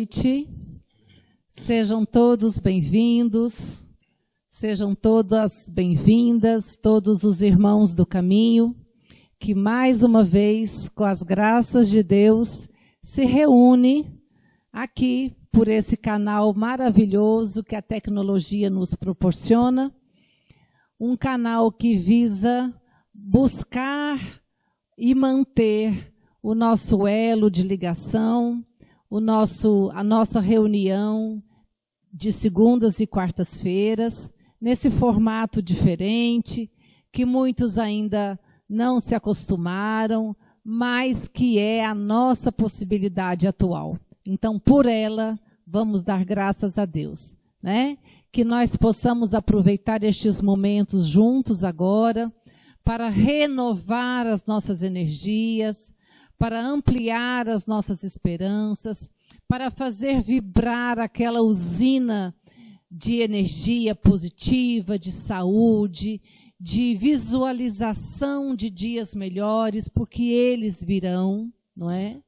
noite. Sejam todos bem-vindos, sejam todas bem-vindas, todos os irmãos do caminho, que mais uma vez, com as graças de Deus, se reúne aqui por esse canal maravilhoso que a tecnologia nos proporciona, um canal que visa buscar e manter o nosso elo de ligação, a nossa reunião de segundas e quartas-feiras, nesse formato diferente, que muitos ainda não se acostumaram, mas que é a nossa possibilidade atual. Então, por ela, vamos dar graças a Deus, né? Que nós possamos aproveitar estes momentos juntos agora, para renovar as nossas energias, para ampliar as nossas esperanças, para fazer vibrar aquela usina de energia positiva, de saúde, de visualização de dias melhores, porque eles virão, não é?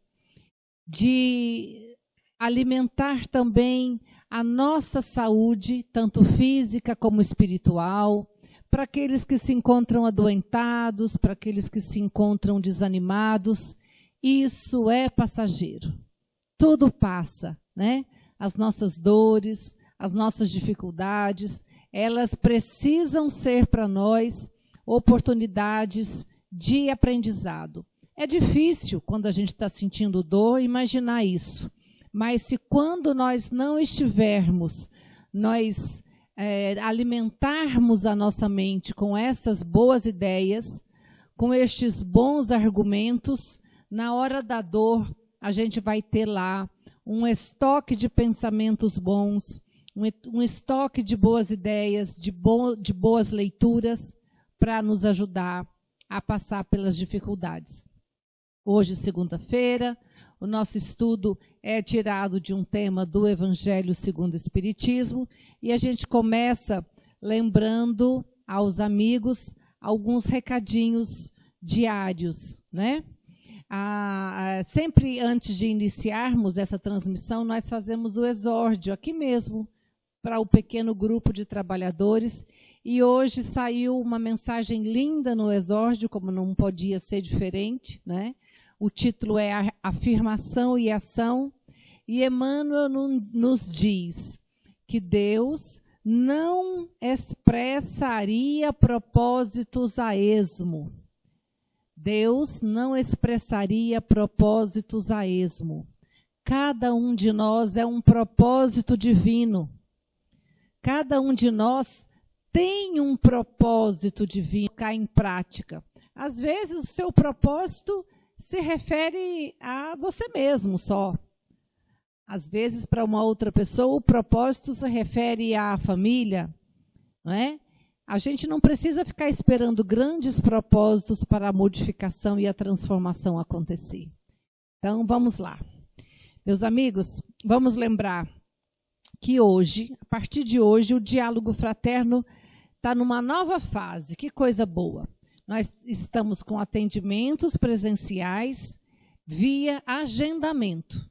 De alimentar também a nossa saúde, tanto física como espiritual, para aqueles que se encontram adoentados, para aqueles que se encontram desanimados. Isso é passageiro. Tudo passa, né? As nossas dores, as nossas dificuldades, elas precisam ser para nós oportunidades de aprendizado. É difícil, quando a gente está sentindo dor, imaginar isso. Mas se quando nós não estivermos, nós alimentarmos a nossa mente com essas boas ideias, com estes bons argumentos, na hora da dor, a gente vai ter lá um estoque de pensamentos bons, um estoque de boas ideias, de boas leituras, para nos ajudar a passar pelas dificuldades. Hoje, segunda-feira, o nosso estudo é tirado de um tema do Evangelho segundo o Espiritismo, e a gente começa lembrando aos amigos alguns recadinhos diários, né? Sempre antes de iniciarmos essa transmissão, nós fazemos o exórdio aqui mesmo, para o pequeno grupo de trabalhadores, e hoje saiu uma mensagem linda no exórdio, como não podia ser diferente, né? O título é Afirmação e Ação, e Emmanuel nos diz que Deus não expressaria propósitos a esmo. Deus não expressaria propósitos a esmo. Cada um de nós é um propósito divino. Cada um de nós tem um propósito divino cá em prática. Às vezes o seu propósito se refere a você mesmo só. Às vezes, para uma outra pessoa, o propósito se refere à família, não é? A gente não precisa ficar esperando grandes propósitos para a modificação e a transformação acontecer. Então, vamos lá. Meus amigos, vamos lembrar que hoje, a partir de hoje, o diálogo fraterno está numa nova fase. Que coisa boa. Nós estamos com atendimentos presenciais via agendamento.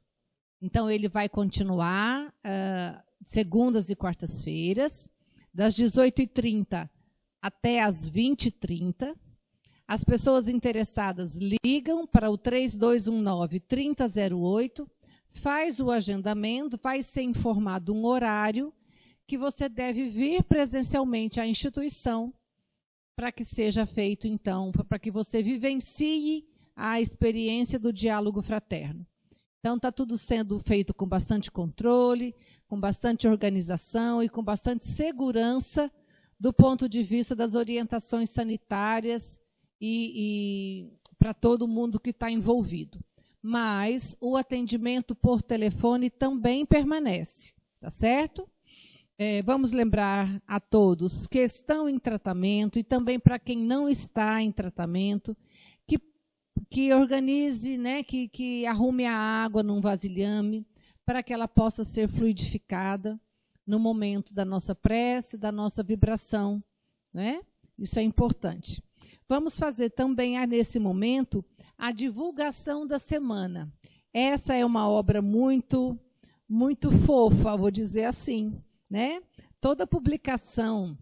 Então, ele vai continuar segundas e quartas-feiras, das 18h30 até as 20h30. As pessoas interessadas ligam para o 3219-3008, faz o agendamento, vai ser informado um horário que você deve vir presencialmente à instituição para que seja feito, então, para que você vivencie a experiência do diálogo fraterno. Então, está tudo sendo feito com bastante controle, com bastante organização e com bastante segurança do ponto de vista das orientações sanitárias e para todo mundo que está envolvido. Mas o atendimento por telefone também permanece, tá certo? Vamos lembrar a todos que estão em tratamento e também para quem não está em tratamento, que organize, né, que arrume a água num vasilhame para que ela possa ser fluidificada no momento da nossa prece, da nossa vibração, né? Isso é importante. Vamos fazer também, nesse momento, a divulgação da semana. Essa é uma obra muito muito fofa, vou dizer assim, né? Toda publicação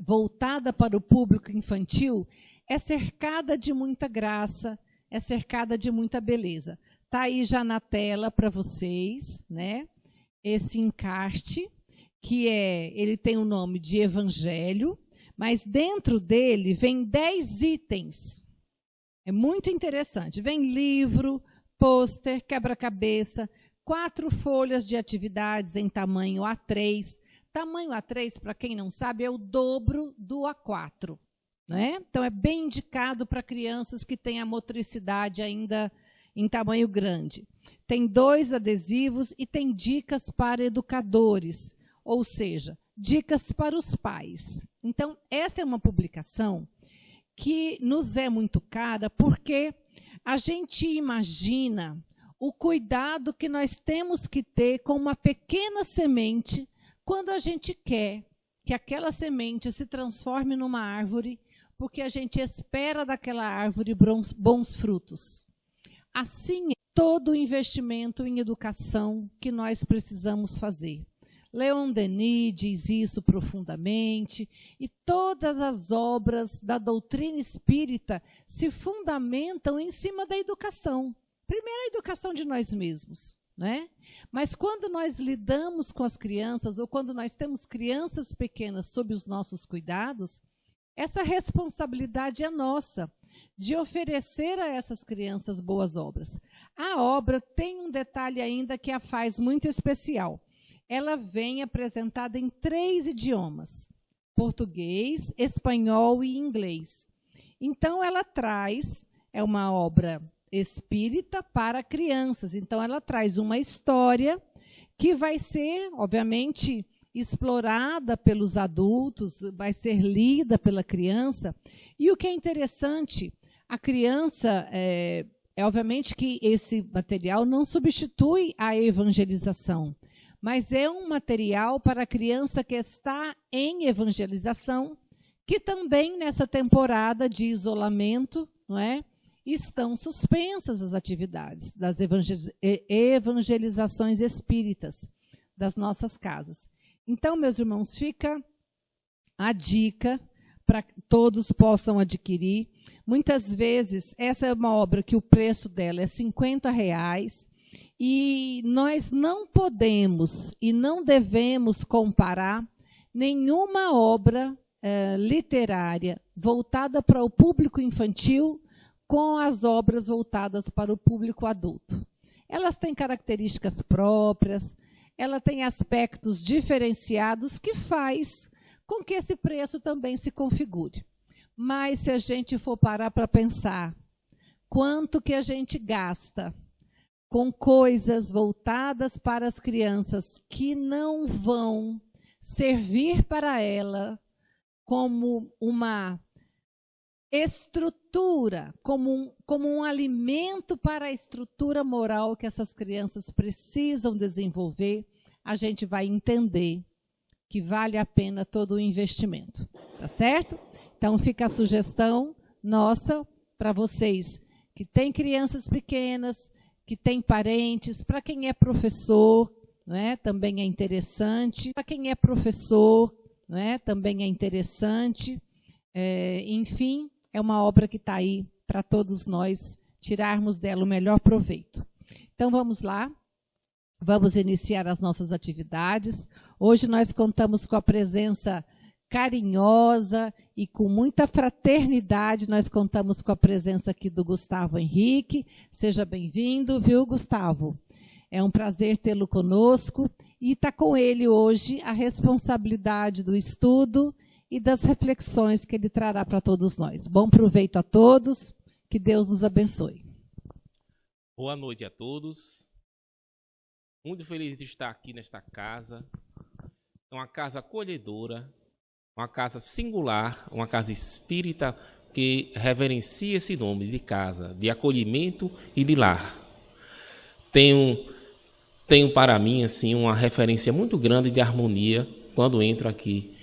voltada para o público infantil é cercada de muita graça, é cercada de muita beleza. Está aí já na tela para vocês, né? Esse encarte, que ele tem o nome de Evangelho, mas dentro dele vem 10 itens. É muito interessante. Vem livro, pôster, quebra-cabeça, 4 folhas de atividades em tamanho A3. Tamanho A3, para quem não sabe, é o dobro do A4. Né? Então, é bem indicado para crianças que têm a motricidade ainda em tamanho grande. Tem 2 adesivos e tem dicas para educadores, ou seja, dicas para os pais. Então, essa é uma publicação que nos é muito cara, porque a gente imagina o cuidado que nós temos que ter com uma pequena semente quando a gente quer que aquela semente se transforme numa árvore, porque a gente espera daquela árvore bons frutos. Assim é todo o investimento em educação que nós precisamos fazer. Leon Denis diz isso profundamente, e todas as obras da doutrina espírita se fundamentam em cima da educação. Primeiro, a educação de nós mesmos, né? Mas quando nós lidamos com as crianças, ou quando nós temos crianças pequenas sob os nossos cuidados, essa responsabilidade é nossa, de oferecer a essas crianças boas obras. A obra tem um detalhe ainda que a faz muito especial. Ela vem apresentada em 3 idiomas, português, espanhol e inglês. Então, ela traz, é uma obra espírita para crianças, então ela traz uma história que vai ser, obviamente, explorada pelos adultos, vai ser lida pela criança. E o que é interessante, a criança, obviamente que esse material não substitui a evangelização, mas é um material para a criança que está em evangelização, que também nessa temporada de isolamento, não é, estão suspensas as atividades das evangelizações espíritas das nossas casas. Então, meus irmãos, fica a dica para que todos possam adquirir. Muitas vezes, essa é uma obra que o preço dela é R$50, e nós não podemos e não devemos comparar nenhuma obra literária voltada para o público infantil com as obras voltadas para o público adulto. Elas têm características próprias, ela tem aspectos diferenciados que faz com que esse preço também se configure. Mas se a gente for parar para pensar quanto que a gente gasta com coisas voltadas para as crianças que não vão servir para ela como uma estrutura, como um alimento para a estrutura moral que essas crianças precisam desenvolver, a gente vai entender que vale a pena todo o investimento, tá certo? Então fica a sugestão nossa para vocês que têm crianças pequenas, que têm parentes, para quem é professor, não é? Também é interessante, para quem é professor, não é? Também é interessante, enfim, é uma obra que está aí para todos nós tirarmos dela o melhor proveito. Então, vamos lá, vamos iniciar as nossas atividades. Hoje nós contamos com a presença carinhosa e com muita fraternidade, nós contamos com a presença aqui do Gustavo Henrique. Seja bem-vindo, viu, Gustavo? É um prazer tê-lo conosco, e está com ele hoje a responsabilidade do estudo e das reflexões que ele trará para todos nós. Bom proveito a todos, que Deus nos abençoe. Boa noite a todos. Muito feliz de estar aqui nesta casa. É uma casa acolhedora, uma casa singular, uma casa espírita que reverencia esse nome de casa, de acolhimento e de lar. Tenho para mim assim uma referência muito grande de harmonia quando entro aqui.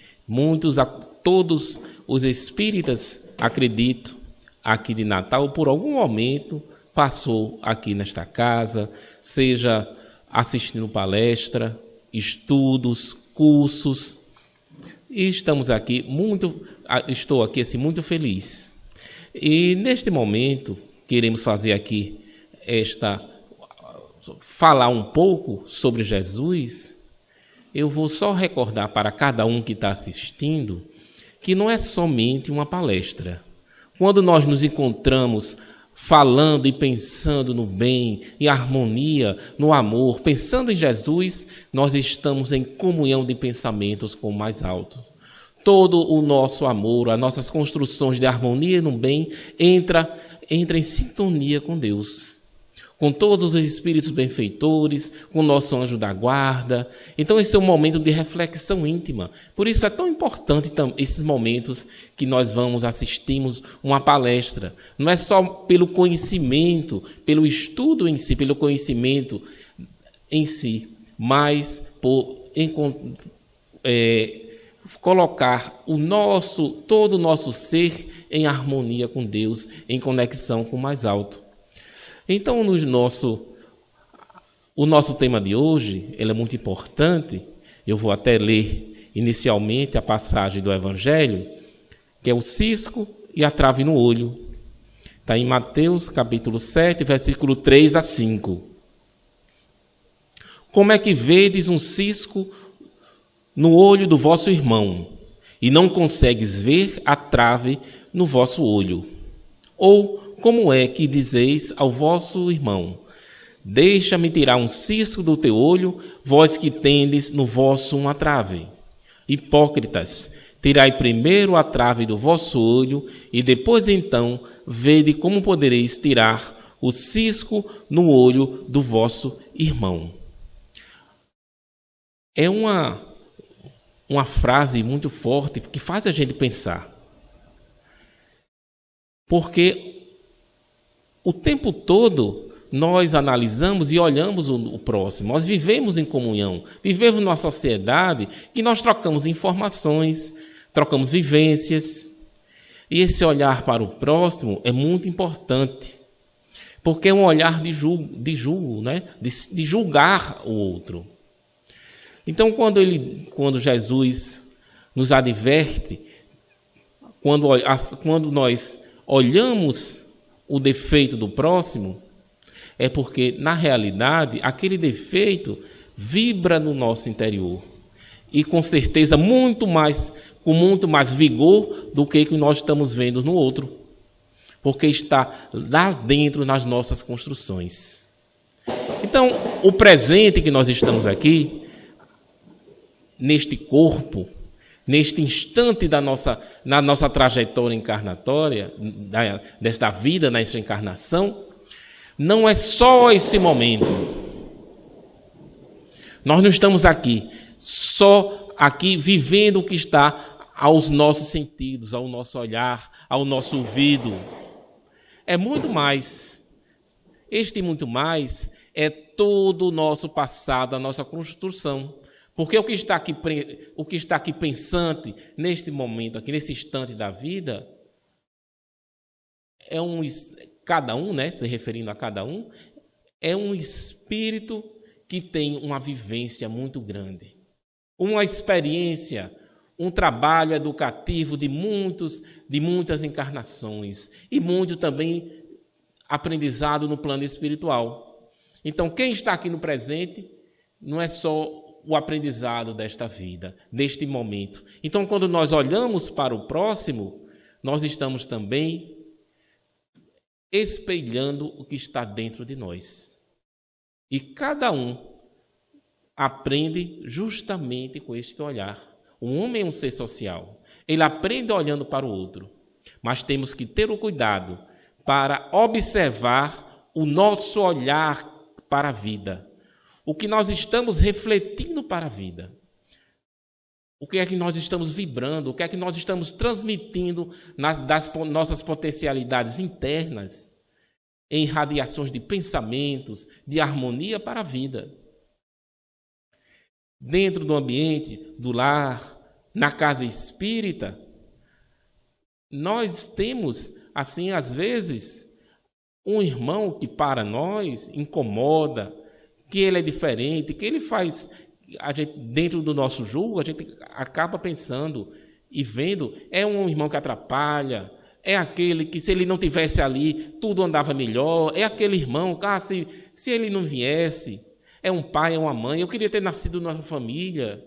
Todos os espíritas, acredito, aqui de Natal, por algum momento, passou aqui nesta casa, seja assistindo palestra, estudos, cursos. E estamos aqui estou aqui assim, muito feliz. E neste momento, queremos fazer aqui falar um pouco sobre Jesus. Eu vou só recordar para cada um que está assistindo que não é somente uma palestra. Quando nós nos encontramos falando e pensando no bem, em harmonia, no amor, pensando em Jesus, nós estamos em comunhão de pensamentos com o mais alto. Todo o nosso amor, as nossas construções de harmonia no bem, entra em sintonia com Deus, com todos os espíritos benfeitores, com o nosso anjo da guarda. Então esse é um momento de reflexão íntima. Por isso é tão importante esses momentos que nós assistimos uma palestra. Não é só pelo conhecimento, pelo estudo em si, pelo conhecimento em si, mas por colocar todo o nosso ser em harmonia com Deus, em conexão com o mais alto. Então, o nosso tema de hoje, ele é muito importante. Eu vou até ler inicialmente a passagem do Evangelho, que é o cisco e a trave no olho. Está em Mateus, capítulo 7, versículo 3 a 5. Como é que vedes um cisco no olho do vosso irmão, e não consegues ver a trave no vosso olho? Ou como é que dizeis ao vosso irmão: deixa-me tirar um cisco do teu olho, vós que tendes no vosso uma trave? Hipócritas, tirai primeiro a trave do vosso olho, e depois então vede como podereis tirar o cisco no olho do vosso irmão. É uma frase muito forte que faz a gente pensar. Porque o tempo todo nós analisamos e olhamos o próximo. Nós vivemos em comunhão, vivemos numa sociedade que nós trocamos informações, trocamos vivências. E esse olhar para o próximo é muito importante, porque é um olhar de julgo, né? de julgar o outro. Então, quando Jesus nos adverte, quando nós olhamos o defeito do próximo, é porque, na realidade, aquele defeito vibra no nosso interior. E, com certeza, com muito mais vigor do que nós estamos vendo no outro. Porque está lá dentro nas nossas construções. Então, o presente que nós estamos aqui, neste corpo, neste instante na nossa trajetória encarnatória, desta vida, nessa encarnação, não é só esse momento. Nós não estamos só aqui vivendo o que está aos nossos sentidos, ao nosso olhar, ao nosso ouvido. É muito mais. Este muito mais é todo o nosso passado, a nossa construção. Porque o que está aqui pensante neste momento, aqui nesse instante da vida, cada um, né, se referindo a cada um, é um espírito que tem uma vivência muito grande, uma experiência, um trabalho educativo de muitas encarnações e muito também aprendizado no plano espiritual. Então, quem está aqui no presente não é só o aprendizado desta vida, deste momento. Então, quando nós olhamos para o próximo, nós estamos também espelhando o que está dentro de nós. E cada um aprende justamente com este olhar. O homem é um ser social. Ele aprende olhando para o outro. Mas temos que ter o cuidado para observar o nosso olhar para a vida. O que nós estamos refletindo para a vida. O que é que nós estamos vibrando, o que é que nós estamos transmitindo das nossas potencialidades internas, em radiações de pensamentos, de harmonia para a vida. Dentro do ambiente, do lar, na casa espírita, nós temos, assim, às vezes, um irmão que para nós incomoda, que ele é diferente, que ele faz... A gente, dentro do nosso julgo, a gente acaba pensando e vendo, é um irmão que atrapalha, é aquele que, se ele não tivesse ali, tudo andava melhor, é aquele irmão, se ele não viesse, é um pai, é uma mãe, eu queria ter nascido numa família.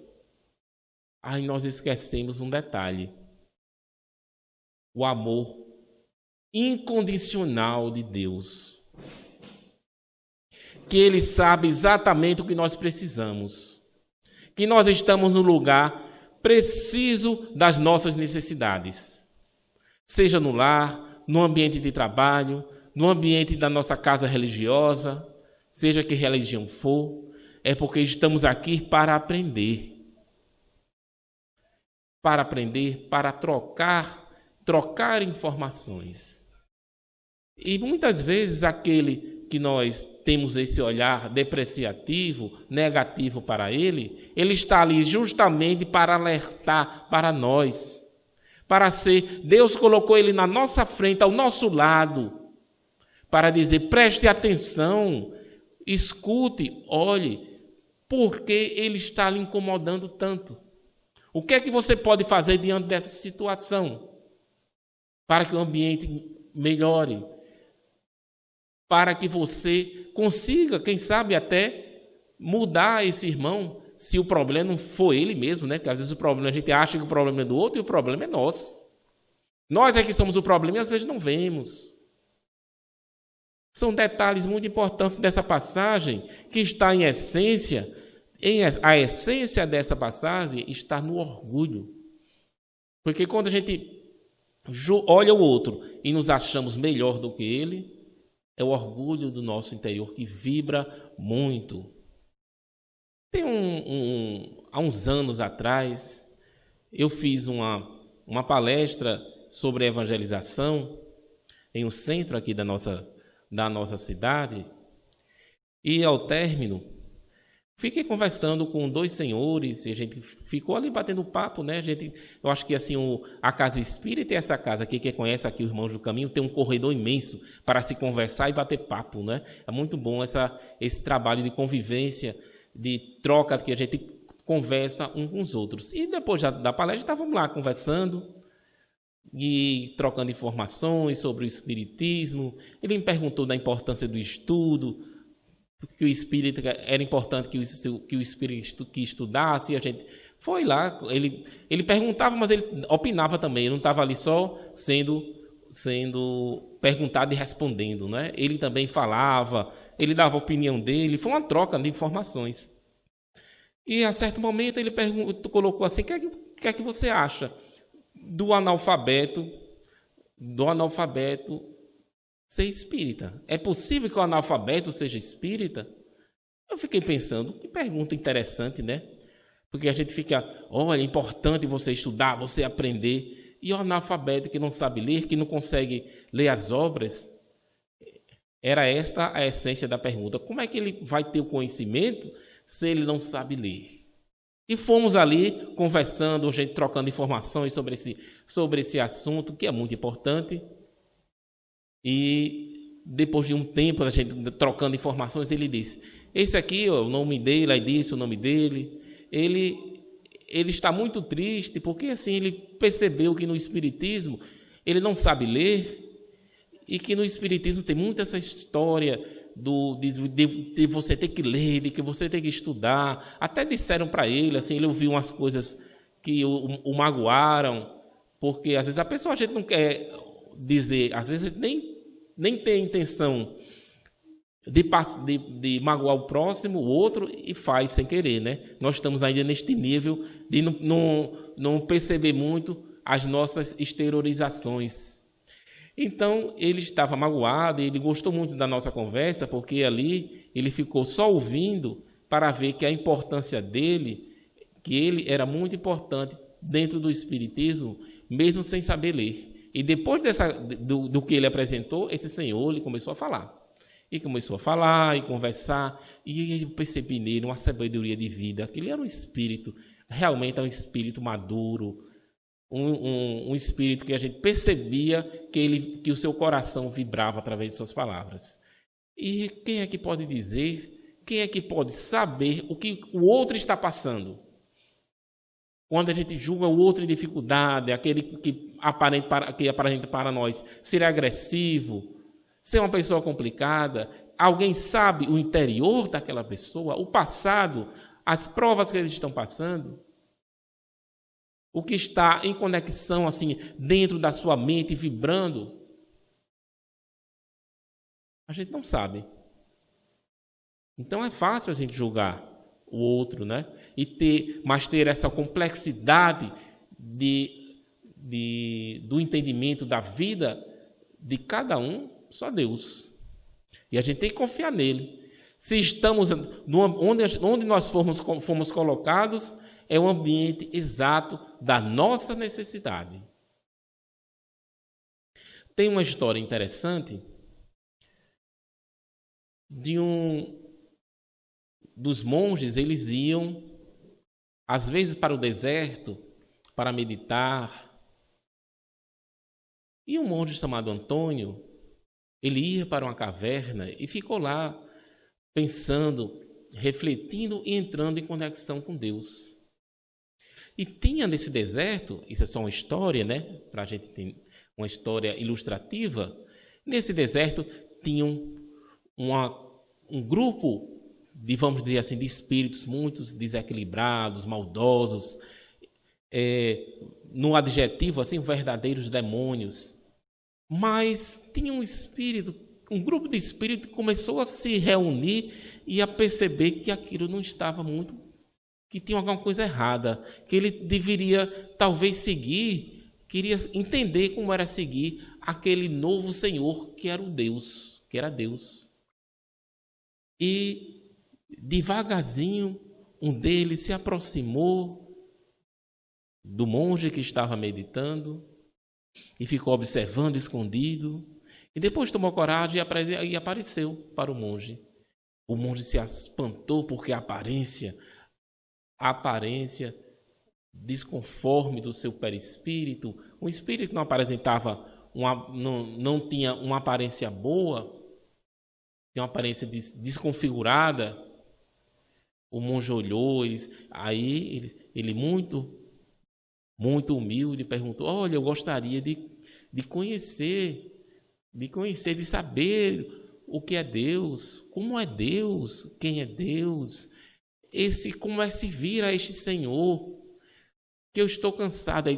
Aí nós esquecemos um detalhe: o amor incondicional de Deus, que Ele sabe exatamente o que nós precisamos, que nós estamos no lugar preciso das nossas necessidades, seja no lar, no ambiente de trabalho, no ambiente da nossa casa religiosa, seja que religião for, é porque estamos aqui para aprender, para trocar informações. E muitas vezes aquele que nós temos esse olhar depreciativo, negativo para ele está ali justamente para alertar para nós, para ser, Deus colocou ele na nossa frente, ao nosso lado, para dizer, preste atenção, escute, olhe, porque ele está lhe incomodando tanto. O que é que você pode fazer diante dessa situação? Para que o ambiente melhore, para que você consiga, quem sabe até, mudar esse irmão, se o problema não for ele mesmo, né? Porque às vezes o problema, a gente acha que o problema é do outro e o problema é nosso. Nós é que somos o problema e às vezes não vemos. São detalhes muito importantes dessa passagem, que está em essência, a essência dessa passagem está no orgulho. Porque quando a gente olha o outro e nos achamos melhor do que ele, é o orgulho do nosso interior que vibra muito. Tem há uns anos atrás, eu fiz uma palestra sobre evangelização em um centro aqui da nossa cidade, e ao término, fiquei conversando com dois senhores, e a gente ficou ali batendo papo, né? Eu acho que assim, a Casa Espírita e essa casa aqui, quem conhece aqui o Irmãos do Caminho, tem um corredor imenso para se conversar e bater papo, né? É muito bom esse trabalho de convivência, de troca, que a gente conversa uns com os outros. E depois da palestra, estávamos lá conversando e trocando informações sobre o espiritismo. Ele me perguntou da importância do estudo, que o espírita era importante que o espírito que estudasse, e a gente foi lá, ele perguntava, mas ele opinava também, ele não estava ali só sendo perguntado e respondendo, né? Ele também falava, ele dava a opinião dele, foi uma troca de informações. E a certo momento ele colocou assim, o que é que você acha do analfabeto ser espírita? É possível que o analfabeto seja espírita? Eu fiquei pensando, que pergunta interessante, né? Porque a gente fica, olha, é importante você estudar, você aprender. E o analfabeto que não sabe ler, que não consegue ler as obras, era esta a essência da pergunta. Como é que ele vai ter o conhecimento se ele não sabe ler? E fomos ali conversando, a gente trocando informações sobre esse assunto, que é muito importante. E depois de um tempo, a gente trocando informações, ele disse, esse aqui, ó, o nome dele, aí disse o nome dele, ele está muito triste, porque assim ele percebeu que no Espiritismo ele não sabe ler, e que no Espiritismo tem muito essa história de você ter que ler, de que você tem que estudar. Até disseram para ele, assim, ele ouviu umas coisas que o magoaram, porque às vezes a gente não quer dizer, às vezes nem tem a intenção de magoar o próximo, o outro, e faz sem querer, né? Nós estamos ainda neste nível de não perceber muito as nossas exteriorizações. Então, ele estava magoado, ele gostou muito da nossa conversa, porque ali ele ficou só ouvindo para ver que a importância dele, que ele era muito importante dentro do Espiritismo, mesmo sem saber ler. E depois do que ele apresentou, esse senhor ele começou a falar. E começou a falar e conversar, e eu percebi nele uma sabedoria de vida, que ele era um espírito, realmente é um espírito maduro, um espírito que a gente percebia que o seu coração vibrava através de suas palavras. E quem é que pode dizer quem é que pode saber o que o outro está passando? Quando a gente julga o outro em dificuldade, aquele que aparenta para nós ser agressivo, ser uma pessoa complicada, alguém sabe o interior daquela pessoa, o passado, as provas que eles estão passando? O que está em conexão, assim, dentro da sua mente, vibrando? A gente não sabe. Então é fácil a gente julgar o outro, né? Mas ter essa complexidade do entendimento da vida de cada um, só Deus. E a gente tem que confiar nele. Se estamos onde nós fomos colocados, é o ambiente exato da nossa necessidade. Tem uma história interessante dos monges. Eles iam, às vezes, para o deserto para meditar. E um monge chamado Antônio, ele ia para uma caverna e ficou lá pensando, refletindo e entrando em conexão com Deus. E tinha nesse deserto, isso é só uma história, né? Para a gente ter uma história ilustrativa. Nesse deserto tinha um grupo vamos dizer assim, de espíritos muito desequilibrados, maldosos, no adjetivo assim, verdadeiros demônios. Mas tinha um grupo de espíritos que começou a se reunir e a perceber que aquilo não estava que tinha alguma coisa errada, que ele deveria talvez queria entender como era seguir aquele novo Senhor que era Deus. E devagarzinho, um deles se aproximou do monge que estava meditando e ficou observando escondido. E depois tomou coragem e apareceu para o monge. O monge se espantou porque a aparência desconforme do seu perispírito, um espírito que não apresentava, não tinha uma aparência boa, tinha uma aparência desconfigurada. O monge olhou, ele muito, muito humilde, perguntou: olha, eu gostaria de conhecer, de saber o que é Deus, como é Deus, quem é Deus, como é se vir a este Senhor, que eu estou cansado. Aí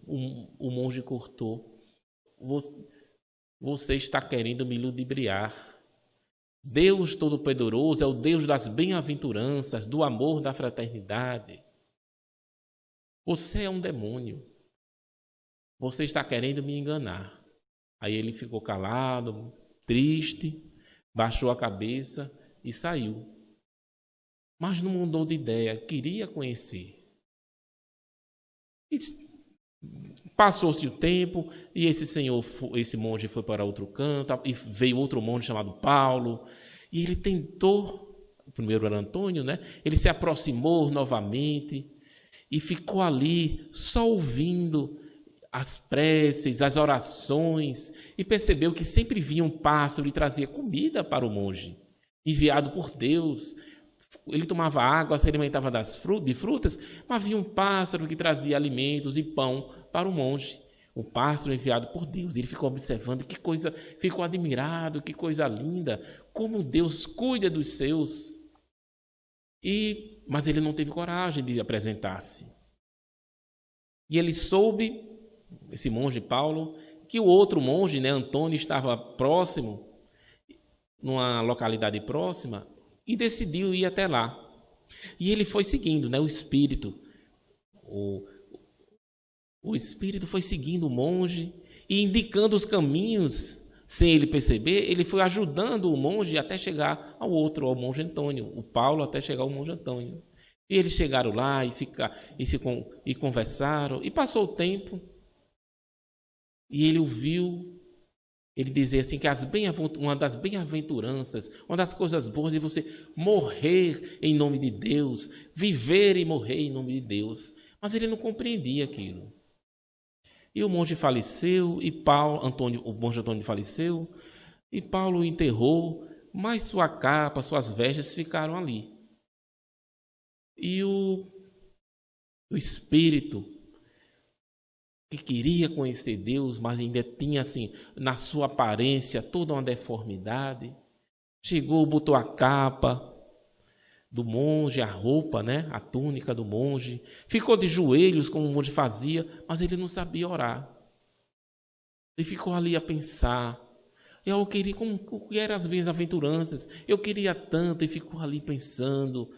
o monge cortou: você está querendo me ludibriar. Deus Todo-Poderoso é o Deus das bem-aventuranças, do amor, da fraternidade. Você é um demônio. Você está querendo me enganar. Aí ele ficou calado, triste, baixou a cabeça e saiu. Mas não mudou de ideia, queria conhecer. Passou-se o tempo e esse monge foi para outro canto, e veio outro monge chamado Paulo, e ele tentou, o primeiro era Antônio, né? Ele se aproximou novamente e ficou ali só ouvindo as preces, as orações, e percebeu que sempre vinha um pássaro e trazia comida para o monge, enviado por Deus. Ele tomava água, se alimentava de frutas, mas havia um pássaro que trazia alimentos e pão para o monge. Um pássaro enviado por Deus. Ele ficou observando, ficou admirado, que coisa linda, como Deus cuida dos seus. Mas ele não teve coragem de apresentar-se. E ele soube, esse monge Paulo, que o outro monge, né, Antônio, estava próximo, numa localidade próxima, e decidiu ir até lá. E ele foi seguindo, né, o espírito. O espírito foi seguindo o monge e indicando os caminhos, sem ele perceber. Ele foi ajudando o monge até chegar ao monge Antônio, o Paulo até chegar ao monge Antônio. E eles chegaram lá e conversaram, e passou o tempo, e ele ouviu. Ele dizia assim que uma das bem-aventuranças, uma das coisas boas de você morrer em nome de Deus, viver e morrer em nome de Deus. Mas ele não compreendia aquilo. E o monge faleceu, o monge Antônio faleceu, e Paulo o enterrou, mas sua capa, suas vestes ficaram ali. E o espírito que queria conhecer Deus, mas ainda tinha assim, na sua aparência, toda uma deformidade, chegou, botou a capa do monge, a roupa, né, a túnica do monge, ficou de joelhos como o monge fazia, mas ele não sabia orar. Ele ficou ali a pensar. Eu queria, como eram as bem-aventuranças, eu queria tanto, e ficou ali pensando,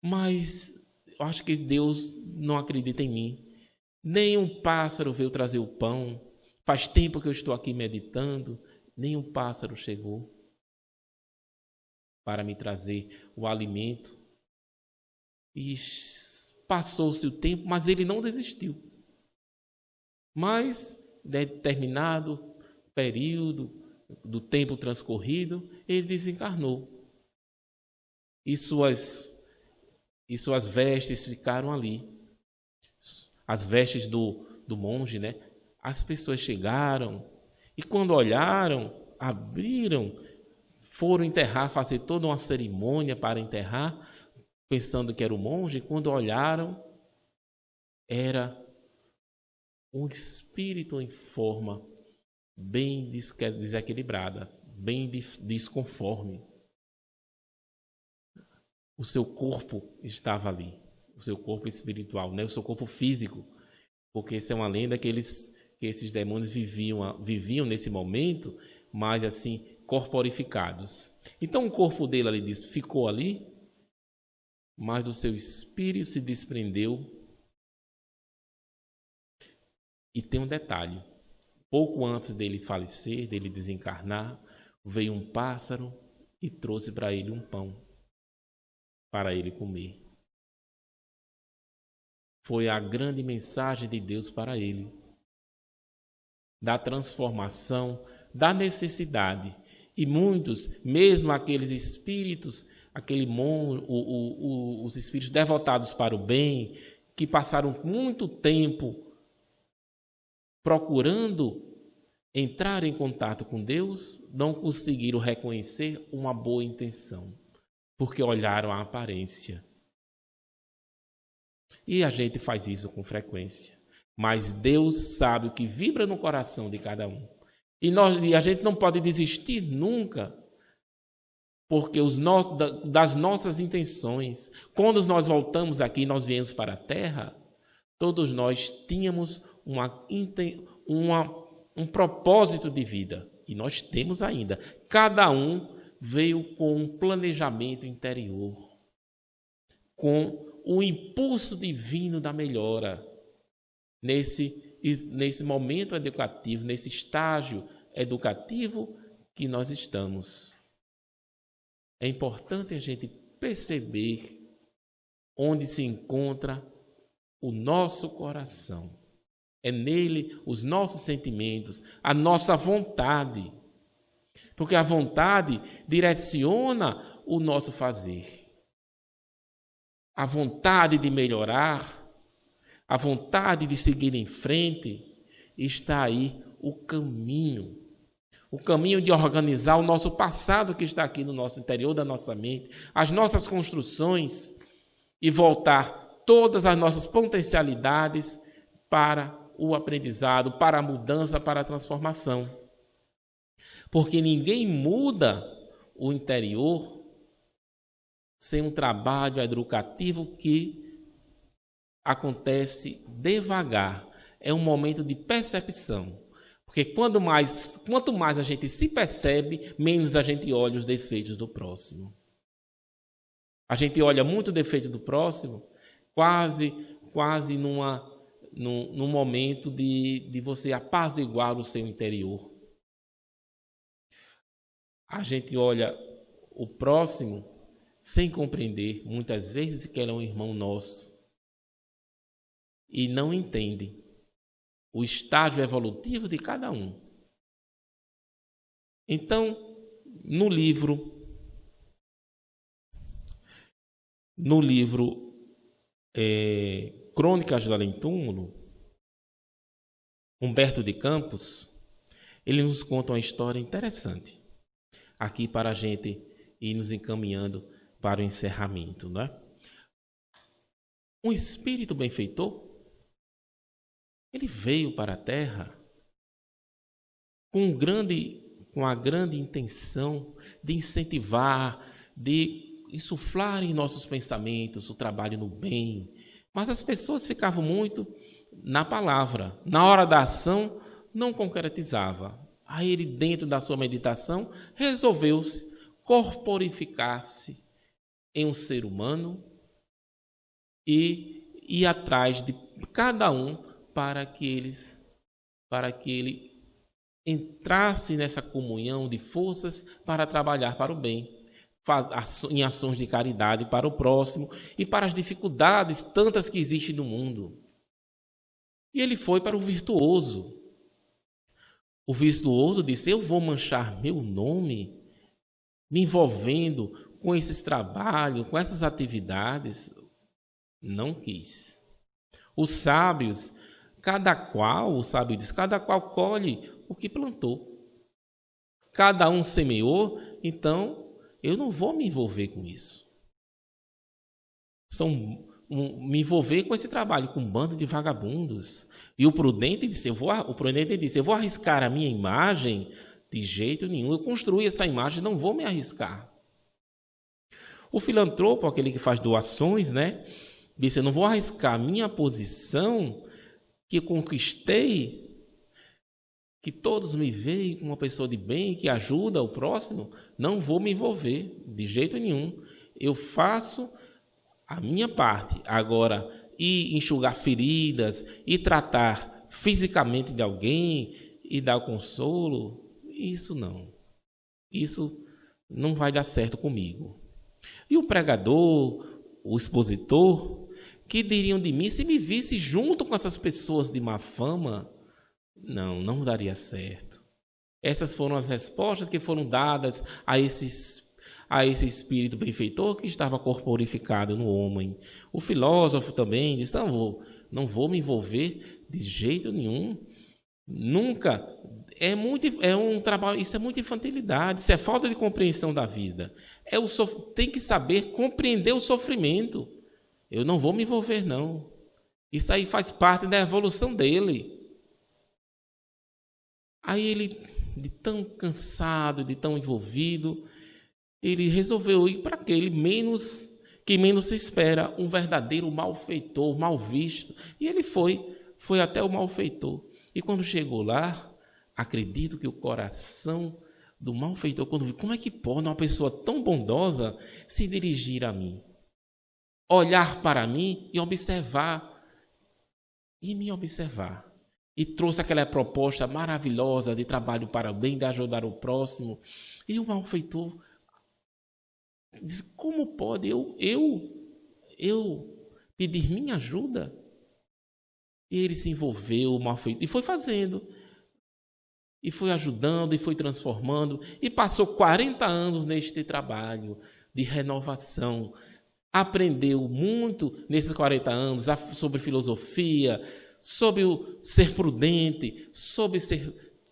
mas eu acho que Deus não acredita em mim. Nem um pássaro veio trazer o pão. Faz tempo que eu estou aqui meditando, nem um pássaro chegou para me trazer o alimento. E passou-se o tempo, mas ele não desistiu. Mas, determinado período do tempo transcorrido, ele desencarnou. E suas vestes ficaram ali. As vestes do monge, né? As pessoas chegaram e quando olharam, abriram, foram enterrar, fazer toda uma cerimônia para enterrar, pensando que era o monge. E quando olharam, era um espírito em forma bem desequilibrada, bem desconforme. O seu corpo estava ali. O seu corpo espiritual, né? O seu corpo físico, porque essa é uma lenda que esses demônios viviam nesse momento, mas assim, corporificados. Então o corpo dele, ali diz, ficou ali, mas o seu espírito se desprendeu. E tem um detalhe, pouco antes dele falecer, dele desencarnar, veio um pássaro e trouxe para ele um pão, para ele comer. Foi a grande mensagem de Deus para ele, da transformação, da necessidade. E muitos, mesmo aqueles espíritos, os espíritos devotados para o bem, que passaram muito tempo procurando entrar em contato com Deus, não conseguiram reconhecer uma boa intenção, porque olharam a aparência. E a gente faz isso com frequência. Mas Deus sabe o que vibra no coração de cada um. E a gente não pode desistir nunca, porque das nossas intenções, quando nós voltamos aqui, nós viemos para a Terra, todos nós tínhamos um propósito de vida. E nós temos ainda. Cada um veio com um planejamento interior, com o impulso divino da melhora nesse momento educativo, nesse estágio educativo que nós estamos. É importante a gente perceber onde se encontra o nosso coração. É nele os nossos sentimentos, a nossa vontade. Porque a vontade direciona o nosso fazer. A vontade de melhorar, a vontade de seguir em frente, está aí o caminho de organizar o nosso passado que está aqui no nosso interior da nossa mente, as nossas construções e voltar todas as nossas potencialidades para o aprendizado, para a mudança, para a transformação. Porque ninguém muda o interior sem um trabalho educativo que acontece devagar. É um momento de percepção. Porque quanto mais a gente se percebe, menos a gente olha os defeitos do próximo. A gente olha muito o defeito do próximo, quase num momento de você apaziguar o seu interior. A gente olha o próximo sem compreender, muitas vezes, que ele é um irmão nosso. E não entende o estágio evolutivo de cada um. Então, no livro Crônicas do Além-Túmulo, Humberto de Campos, ele nos conta uma história interessante. aqui para a gente ir nos encaminhando para o encerramento, não é? Um espírito benfeitor, ele veio para a Terra com a grande intenção de incentivar, de insuflar em nossos pensamentos o trabalho no bem. Mas as pessoas ficavam muito na palavra. Na hora da ação, não concretizava. Aí ele, dentro da sua meditação, resolveu corporificar-se em um ser humano e ir atrás de cada um para que ele entrasse nessa comunhão de forças para trabalhar para o bem, em ações de caridade para o próximo e para as dificuldades tantas que existem no mundo. E ele foi para o virtuoso. O virtuoso disse: eu vou manchar meu nome me envolvendo com esses trabalhos, com essas atividades. Não quis. Os sábios, o sábio diz, cada qual colhe o que plantou. Cada um semeou, então eu não vou me envolver com isso. Me envolver com esse trabalho, com um bando de vagabundos. E o prudente disse, eu vou arriscar a minha imagem? De jeito nenhum. Eu construí essa imagem, não vou me arriscar. O filantropo, aquele que faz doações, né, disse, eu não vou arriscar a minha posição que conquistei, que todos me veem como uma pessoa de bem, que ajuda o próximo, não vou me envolver de jeito nenhum. Eu faço a minha parte. Agora, ir enxugar feridas, e tratar fisicamente de alguém, e dar consolo, isso não. Isso não vai dar certo comigo. E o pregador, o expositor, que diriam de mim se me visse junto com essas pessoas de má fama? Não daria certo. Essas foram as respostas que foram dadas a esse espírito benfeitor que estava corporificado no homem. O filósofo também disse, não vou me envolver de jeito nenhum. Nunca. É um trabalho, isso é muita infantilidade, isso é falta de compreensão da vida. Tem que saber compreender o sofrimento. Eu não vou me envolver, não. Isso aí faz parte da evolução dele. Aí ele, de tão cansado, de tão envolvido, ele resolveu ir para aquele que menos se espera, um verdadeiro malfeitor, mal visto. E ele foi até o malfeitor. E quando chegou lá, acredito que o coração do malfeitor, quando viu, como é que pode uma pessoa tão bondosa se dirigir a mim? Olhar para mim e observar. E me observar. E trouxe aquela proposta maravilhosa de trabalho para o bem, de ajudar o próximo. E o malfeitor diz, como pode eu pedir minha ajuda? E ele se envolveu, o malfeitor, e foi fazendo. E foi ajudando, e foi transformando. E passou 40 anos neste trabalho de renovação. Aprendeu muito nesses 40 anos sobre filosofia, sobre o ser prudente, sobre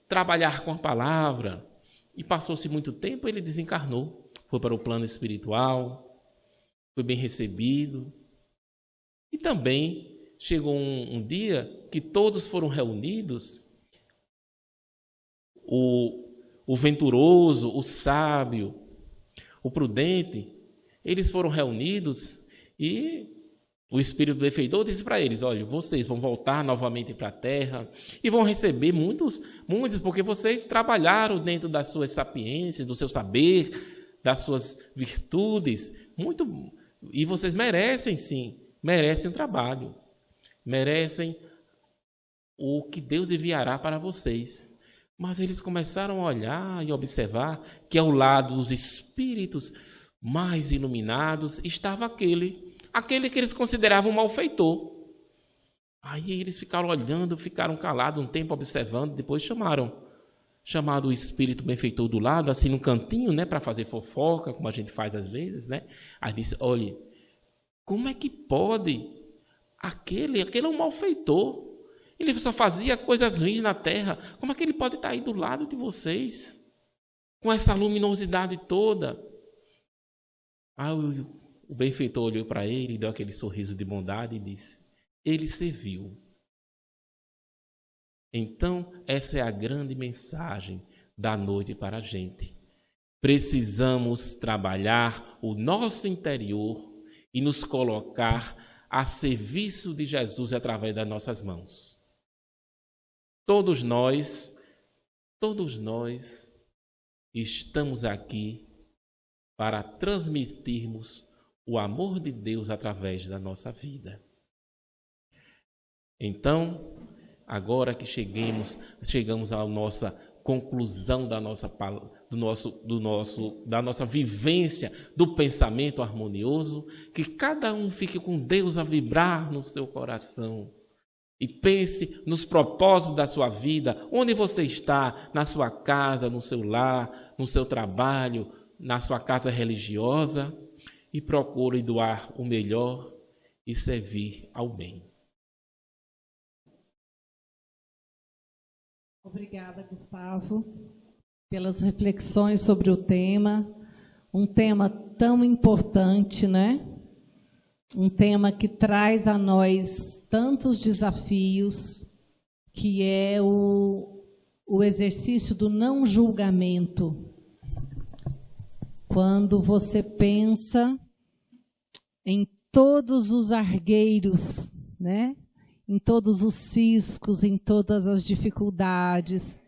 trabalhar com a palavra. E passou-se muito tempo, ele desencarnou. Foi para o plano espiritual, foi bem recebido. E também chegou um dia que todos foram reunidos, o venturoso, o sábio, o prudente, eles foram reunidos e o espírito benfeitor disse para eles, olha, vocês vão voltar novamente para a Terra e vão receber muitos, porque vocês trabalharam dentro das suas sapiências, do seu saber, das suas virtudes, e vocês merecem sim, merecem o trabalho, merecem o que Deus enviará para vocês. Mas eles começaram a olhar e observar que ao lado dos espíritos mais iluminados estava aquele que eles consideravam um malfeitor. Aí eles ficaram olhando, ficaram calados um tempo observando, depois chamaram o espírito benfeitor do lado, assim num cantinho, né, para fazer fofoca, como a gente faz às vezes, né? Aí disse, olha, como é que pode? Aquele é um malfeitor. Ele só fazia coisas ruins na terra. Como é que ele pode estar aí do lado de vocês? com essa luminosidade toda. O benfeitor olhou para ele, deu aquele sorriso de bondade e disse: ele serviu. Então, essa é a grande mensagem da noite para a gente. Precisamos trabalhar o nosso interior e nos colocar a serviço de Jesus através das nossas mãos. Todos nós estamos aqui para transmitirmos o amor de Deus através da nossa vida. Então, agora que chegamos à nossa conclusão da nossa vivência do pensamento harmonioso, que cada um fique com Deus a vibrar no seu coração e pense nos propósitos da sua vida, onde você está, na sua casa, no seu lar, no seu trabalho, na sua casa religiosa, e procure doar o melhor e servir ao bem. Obrigada, Gustavo, pelas reflexões sobre o tema, um tema tão importante, né? Um tema que traz a nós tantos desafios, que é o exercício do não julgamento. Quando você pensa em todos os argueiros, né? Em todos os ciscos, em todas as dificuldades,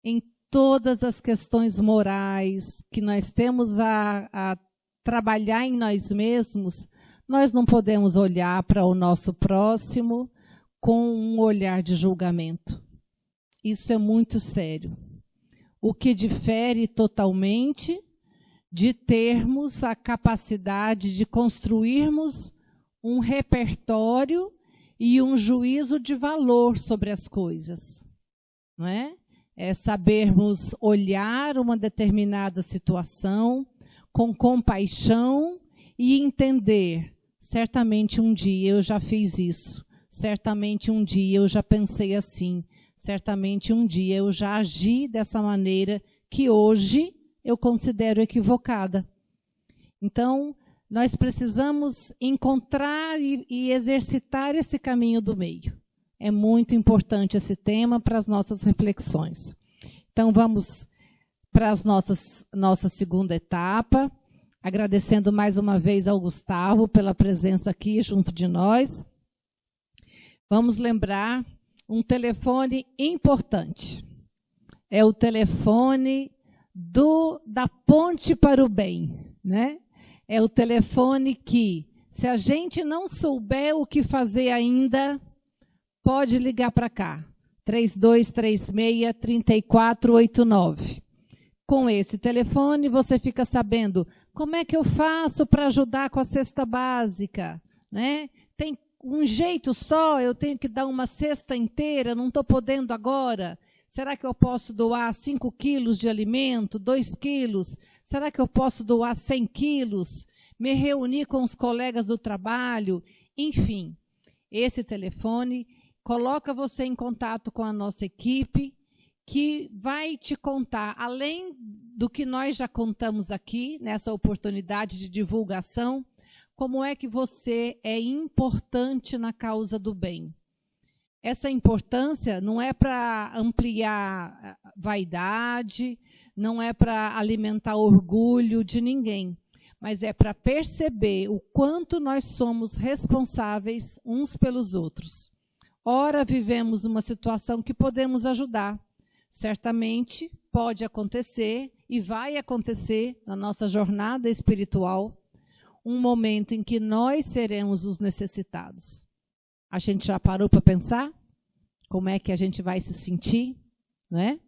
em todas as questões morais que nós temos a trabalhar em nós mesmos, nós não podemos olhar para o nosso próximo com um olhar de julgamento. Isso é muito sério. O que difere totalmente de termos a capacidade de construirmos um repertório e um juízo de valor sobre as coisas, não é? É sabermos olhar uma determinada situação com compaixão e entender, certamente um dia eu já fiz isso, certamente um dia eu já pensei assim, certamente um dia eu já agi dessa maneira que hoje eu considero equivocada. Então, nós precisamos encontrar e exercitar esse caminho do meio. É muito importante esse tema para as nossas reflexões. Então, vamos para a nossa segunda etapa, agradecendo mais uma vez ao Gustavo pela presença aqui junto de nós. Vamos lembrar um telefone importante. É o telefone da ponte para o bem, né? É o telefone que, se a gente não souber o que fazer ainda, pode ligar para cá, 3236-3489. Com esse telefone, você fica sabendo como é que eu faço para ajudar com a cesta básica, né? Tem um jeito só, eu tenho que dar uma cesta inteira, não estou podendo agora. Será que eu posso doar 5 quilos de alimento, 2 quilos? Será que eu posso doar 100 quilos? Me reunir com os colegas do trabalho? Enfim, esse telefone coloca você em contato com a nossa equipe, que vai te contar, além do que nós já contamos aqui, nessa oportunidade de divulgação, como é que você é importante na causa do bem. Essa importância não é para ampliar vaidade, não é para alimentar orgulho de ninguém, mas é para perceber o quanto nós somos responsáveis uns pelos outros. Ora, vivemos uma situação que podemos ajudar. Certamente pode acontecer e vai acontecer na nossa jornada espiritual um momento em que nós seremos os necessitados. A gente já parou para pensar como é que a gente vai se sentir, não é?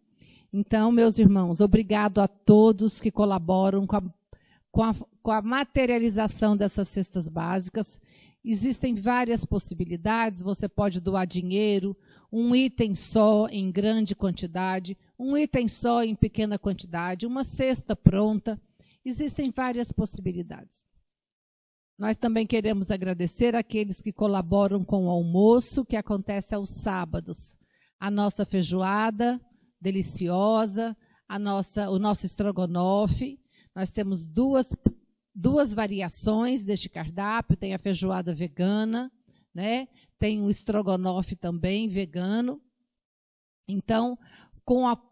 Então, meus irmãos, obrigado a todos que colaboram com a materialização dessas cestas básicas. Existem várias possibilidades, você pode doar dinheiro, um item só em grande quantidade, um item só em pequena quantidade, uma cesta pronta. Existem várias possibilidades. Nós também queremos agradecer àqueles que colaboram com o almoço, que acontece aos sábados. A nossa feijoada deliciosa, o nosso estrogonofe. Nós temos duas variações deste cardápio, tem a feijoada vegana, né? Tem o estrogonofe também vegano. Então,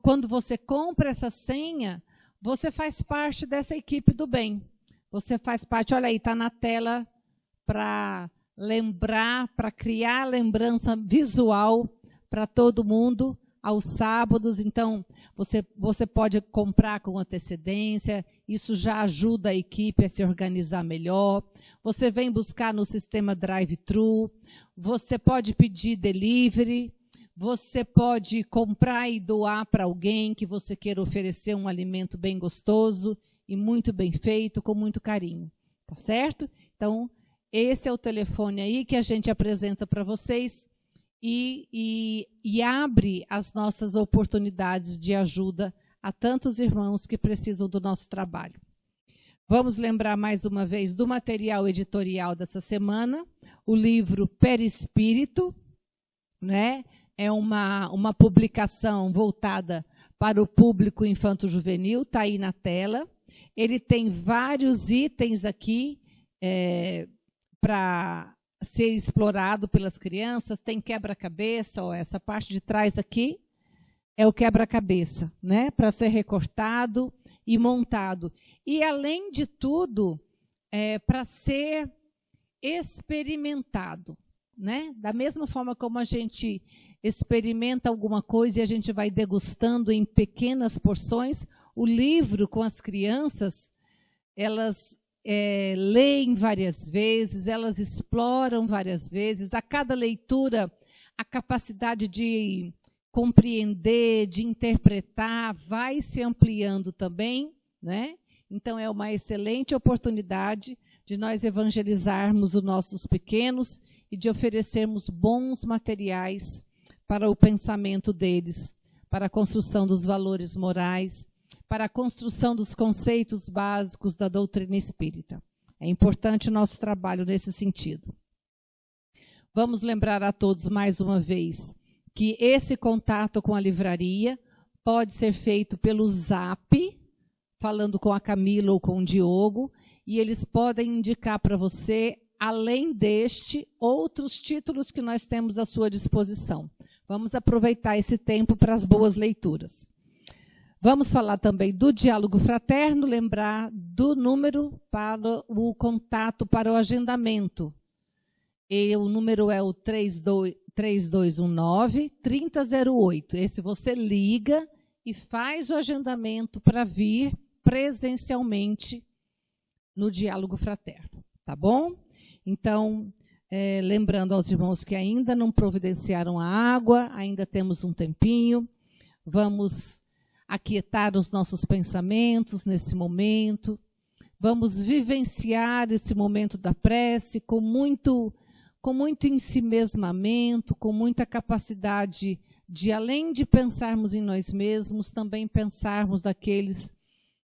quando você compra essa senha, você faz parte dessa equipe do bem. Você faz parte, olha aí, está na tela para lembrar, para criar lembrança visual para todo mundo aos sábados. Então, você pode comprar com antecedência, isso já ajuda a equipe a se organizar melhor. Você vem buscar no sistema drive-thru, você pode pedir delivery, você pode comprar e doar para alguém que você queira oferecer um alimento bem gostoso e muito bem feito, com muito carinho. Tá certo? Então, esse é o telefone aí que a gente apresenta para vocês e abre as nossas oportunidades de ajuda a tantos irmãos que precisam do nosso trabalho. Vamos lembrar mais uma vez do material editorial dessa semana, o livro Perispírito, né? É uma publicação voltada para o público infanto-juvenil, está aí na tela. Ele tem vários itens aqui para ser explorado pelas crianças. Tem quebra-cabeça, essa parte de trás aqui é o quebra-cabeça, né? Para ser recortado e montado. E, além de tudo, para ser experimentado. Né? Da mesma forma como a gente experimenta alguma coisa e a gente vai degustando em pequenas porções, o livro com as crianças, elas leem várias vezes, elas exploram várias vezes. A cada leitura, a capacidade de compreender, de interpretar, vai se ampliando também, né? Então, é uma excelente oportunidade de nós evangelizarmos os nossos pequenos e de oferecermos bons materiais para o pensamento deles, para a construção dos valores morais, para a construção dos conceitos básicos da doutrina espírita. É importante o nosso trabalho nesse sentido. Vamos lembrar a todos mais uma vez que esse contato com a livraria pode ser feito pelo Zap, falando com a Camila ou com o Diogo, e eles podem indicar para você, além deste, outros títulos que nós temos à sua disposição. Vamos aproveitar esse tempo para as boas leituras. Vamos falar também do diálogo fraterno, lembrar do número para o contato, para o agendamento. E o número é o 3219-3008. Esse você liga e faz o agendamento para vir presencialmente no diálogo fraterno, tá bom? Então, lembrando aos irmãos que ainda não providenciaram a água, ainda temos um tempinho, vamos aquietar os nossos pensamentos nesse momento, vamos vivenciar esse momento da prece com muito ensimesmamento, com muita capacidade de, além de pensarmos em nós mesmos, também pensarmos naqueles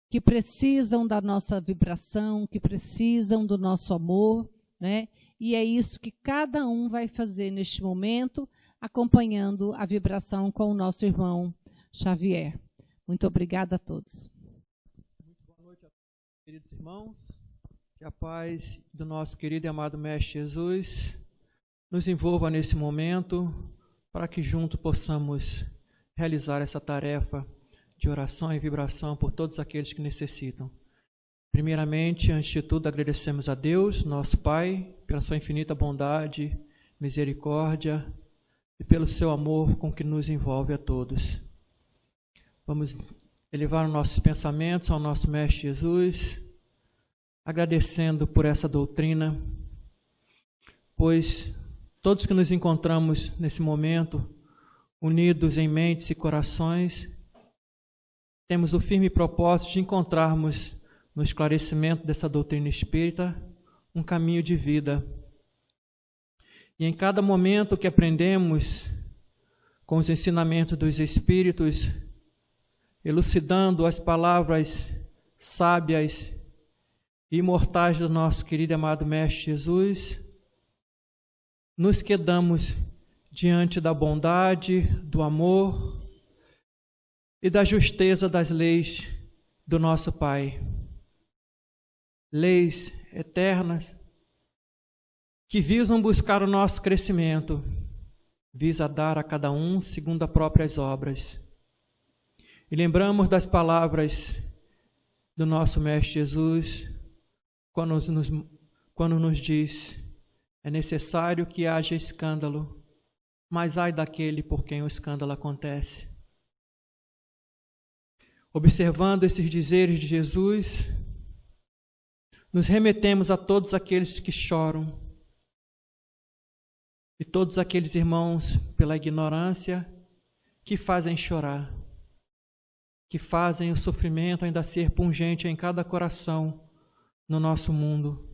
que precisam da nossa vibração, que precisam do nosso amor, né? E é isso que cada um vai fazer neste momento, acompanhando a vibração com o nosso irmão Xavier. Muito obrigada a todos. Muito boa noite a todos, queridos irmãos. Que a paz do nosso querido e amado Mestre Jesus nos envolva nesse momento, para que juntos possamos realizar essa tarefa de oração e vibração por todos aqueles que necessitam. Primeiramente, antes de tudo, agradecemos a Deus, nosso Pai, pela sua infinita bondade, misericórdia e pelo seu amor com que nos envolve a todos. Vamos elevar os nossos pensamentos ao nosso Mestre Jesus, agradecendo por essa doutrina, pois todos que nos encontramos nesse momento, unidos em mentes e corações, temos o firme propósito de encontrarmos no esclarecimento dessa doutrina espírita um caminho de vida. E em cada momento que aprendemos com os ensinamentos dos Espíritos, elucidando as palavras sábias e imortais do nosso querido e amado Mestre Jesus, nos quedamos diante da bondade, do amor e da justeza das leis do nosso Pai. Leis eternas que visam buscar o nosso crescimento, visa dar a cada um segundo as próprias obras. E lembramos das palavras do nosso Mestre Jesus, quando nos diz: é necessário que haja escândalo, mas ai daquele por quem o escândalo acontece. Observando esses dizeres de Jesus, nos remetemos a todos aqueles que choram e todos aqueles irmãos, pela ignorância, que fazem chorar, que fazem o sofrimento ainda ser pungente em cada coração no nosso mundo.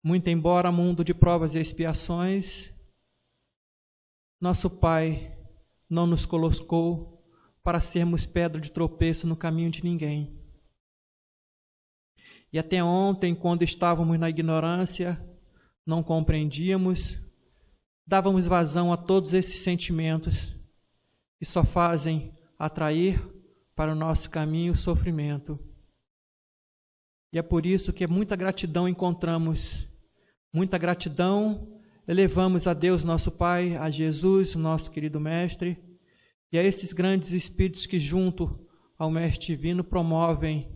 Muito embora mundo de provas e expiações, nosso Pai não nos colocou para sermos pedra de tropeço no caminho de ninguém. E até ontem, quando estávamos na ignorância, não compreendíamos, dávamos vazão a todos esses sentimentos que só fazem atrair para o nosso caminho o sofrimento. E é por isso que muita gratidão encontramos, muita gratidão elevamos a Deus nosso Pai, a Jesus, nosso querido Mestre, e a esses grandes Espíritos que junto ao Mestre Divino promovem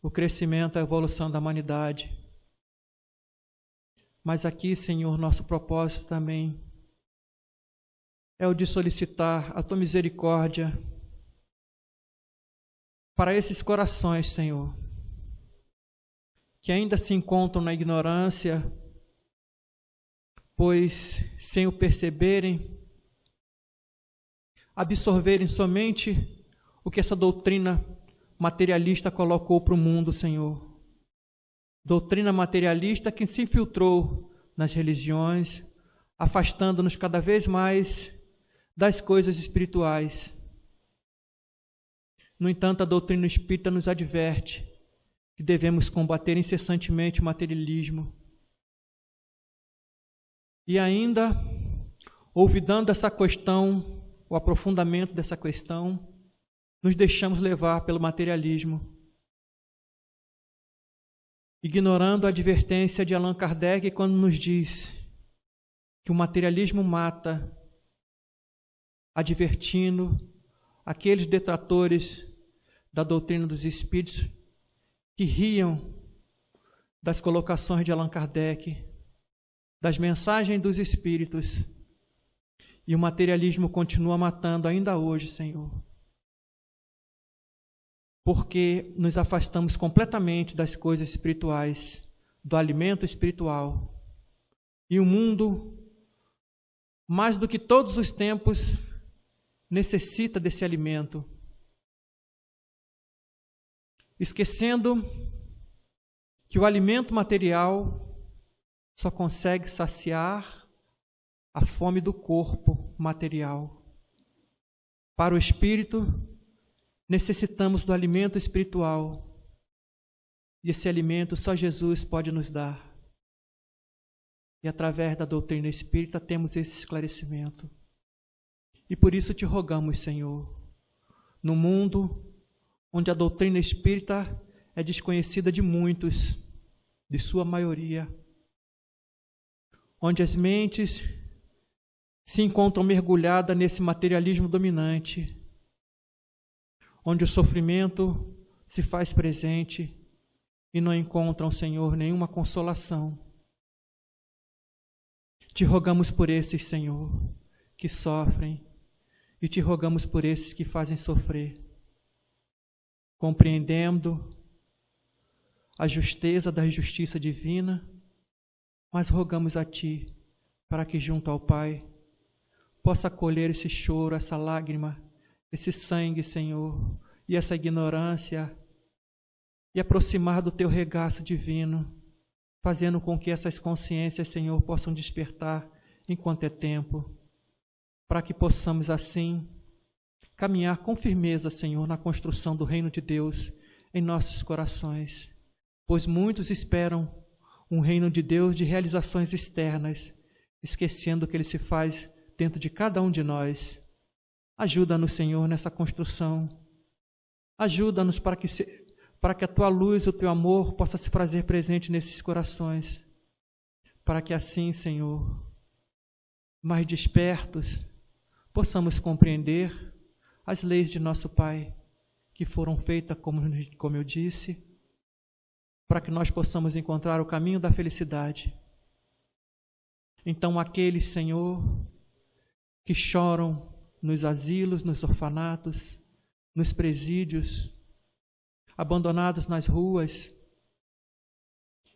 o crescimento e a evolução da humanidade. Mas aqui, Senhor, nosso propósito também é o de solicitar a Tua misericórdia para esses corações, Senhor, que ainda se encontram na ignorância, pois, sem o perceberem, absorverem somente o que essa doutrina materialista colocou para o mundo, Senhor. Doutrina materialista que se infiltrou nas religiões, afastando-nos cada vez mais das coisas espirituais. No entanto, a doutrina espírita nos adverte que devemos combater incessantemente o materialismo. E ainda, olvidando essa questão, o aprofundamento dessa questão, nos deixamos levar pelo materialismo, ignorando a advertência de Allan Kardec quando nos diz que o materialismo mata, advertindo aqueles detratores da doutrina dos espíritos que riam das colocações de Allan Kardec, das mensagens dos espíritos. E o materialismo continua matando ainda hoje, Senhor, porque nos afastamos completamente das coisas espirituais, do alimento espiritual. E o mundo, mais do que todos os tempos, necessita desse alimento, esquecendo que o alimento material só consegue saciar a fome do corpo material. Para o espírito, necessitamos do alimento espiritual. E esse alimento só Jesus pode nos dar. E através da doutrina espírita temos esse esclarecimento. E por isso te rogamos, Senhor, no mundo onde a doutrina espírita é desconhecida de muitos, de sua maioria, onde as mentes se encontram mergulhadas nesse materialismo dominante, onde o sofrimento se faz presente e não encontram, Senhor, nenhuma consolação. Te rogamos por esses, Senhor, que sofrem, e te rogamos por esses que fazem sofrer, compreendendo a justeza da justiça divina, mas rogamos a Ti, para que junto ao Pai possa acolher esse choro, essa lágrima, esse sangue, Senhor, e essa ignorância, e aproximar do Teu regaço divino, fazendo com que essas consciências, Senhor, possam despertar enquanto é tempo, para que possamos assim caminhar com firmeza, Senhor, na construção do reino de Deus em nossos corações, pois muitos esperam um reino de Deus de realizações externas, esquecendo que Ele se faz dentro de cada um de nós. Ajuda-nos, Senhor, nessa construção. Ajuda-nos para que a Tua luz, o Teu amor possa se fazer presente nesses corações. Para que assim, Senhor, mais despertos, possamos compreender as leis de nosso Pai, que foram feitas, como eu disse, para que nós possamos encontrar o caminho da felicidade. Então, aqueles, Senhor, que choram nos asilos, nos orfanatos, nos presídios, abandonados nas ruas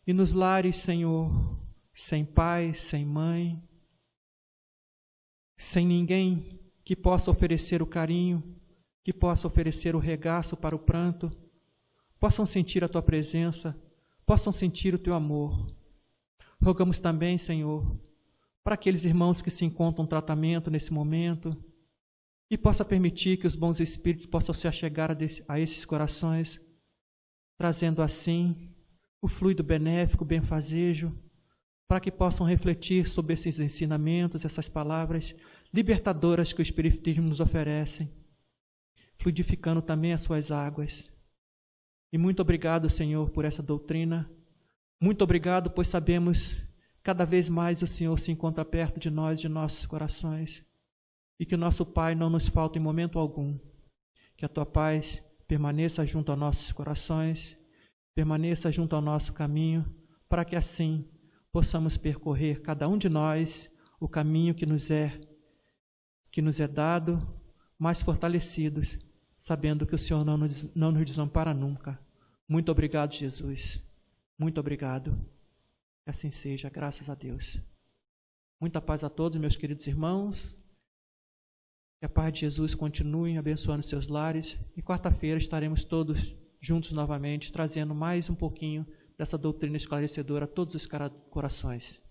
e nos lares, Senhor, sem pai, sem mãe, sem ninguém que possa oferecer o carinho, que possa oferecer o regaço para o pranto, possam sentir a Tua presença, possam sentir o Teu amor. Rogamos também, Senhor, para aqueles irmãos que se encontram em tratamento nesse momento, e possa permitir que os bons espíritos possam se achegar a esses corações, trazendo assim o fluido benéfico, o benfazejo, para que possam refletir sobre esses ensinamentos, essas palavras libertadoras que o Espiritismo nos oferece, fluidificando também as suas águas. E muito obrigado, Senhor, por essa doutrina. Muito obrigado, pois sabemos cada vez mais o Senhor se encontra perto de nós, de nossos corações, e que o nosso Pai não nos falte em momento algum. Que a Tua paz permaneça junto aos nossos corações, permaneça junto ao nosso caminho, para que assim possamos percorrer, cada um de nós, o caminho que nos é dado, mais fortalecidos, sabendo que o Senhor não nos desampara nunca. Muito obrigado, Jesus. Muito obrigado. Que assim seja, graças a Deus. Muita paz a todos, meus queridos irmãos. Que a paz de Jesus continue abençoando seus lares. E quarta-feira estaremos todos juntos novamente, trazendo mais um pouquinho dessa doutrina esclarecedora a todos os corações.